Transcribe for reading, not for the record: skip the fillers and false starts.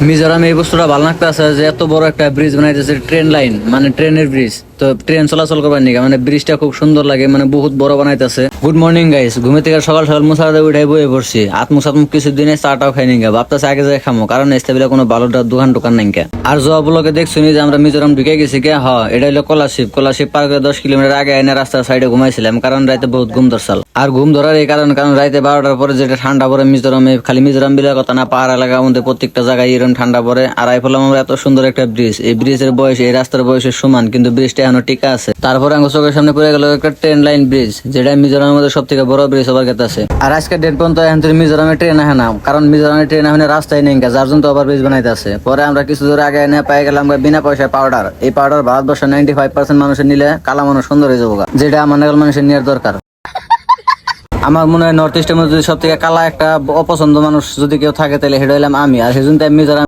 মিজোরামে এই বস্তুটা ভালো লাগতেছে যে এত বড় একটা ব্রিজ বানাইতেছে, ট্রেন লাইন মানে ট্রেনের ব্রিজ। তো ট্রেন চলাচল করবার নিকা মানে ব্রিজটা খুব সুন্দর লাগে, মানে বহুত বড় বানাইতেছে। গুড মর্নিং গাইস, ঘুমে থেকে সকাল সকাল মুসাদা উঠাই বয়ে পড়ছি। আত্মুক সাতমুক কিছু দিনে চাটাও খাই নিকা, ভাবতেছে আগে যাই খামো, কারণ এস্তেবিলা কোনো ভালো দোকান নাই কে। আর জবাবগুলোকে দেখছি যে আমরা মিজোরাম ঢুকে গেছি কে। হ, এটা হলো কলাশিপ পার করে 10 কিলোমিটার আগে এনে রাস্তার সাইডে ঘুমাইছিলাম, কারণ রাতে বহুত ঘুম ধরছাল। আর ঘুম ধরার এই কারণ রাতে 12টার পরে যেটা ঠান্ডা পড়ে মিজোরামে, খালি মিজোরাম বিলের কথা না, পাহাড় এলাকার মধ্যে প্রত্যেকটা জায়গায় এরকম ঠান্ডা পড়ে। আর আইফলাম আমরা এত সুন্দর একটা ব্রিজ, এই ব্রিজের বয়স এই রাস্তার বয়সের সমান, কিন্তু ব্রিজটা এখনো টিকা আছে। তারপরে আমার চোখের সামনে পড়ে গেল একটা ট্রেন লাইন ব্রিজ, যেটা মিজোরামের মধ্যে সব থেকে বড় ব্রিজ হবার কথা আছে। আর আজকে ডেট পর্যন্ত এখন মিজোরামে ট্রেন আহে না, কারণ মিজোরামে ট্রেন এখন রাস্তায় নেই, যার জন্য ওভার ব্রিজ বানাইতে আছে। পরে আমরা কিছু দূর আগে এনে পাই গেলাম বিনা পয়সায় পাউডার। এই পাউডার ভারতবর্ষের 95% মানুষের নিলে কালা মানুষ সুন্দর হয়ে যাবো, যেটা আমার নাগাল মানুষের নেওয়ার দরকার। আমার মনে হয় নর্থ ইস্টের মধ্যে সব থেকে কালা একটা অপছন্দ মানুষ যদি কেউ থাকে, তাহলে সেটা হইলাম আমি। আর সেজন্য মিজোরাম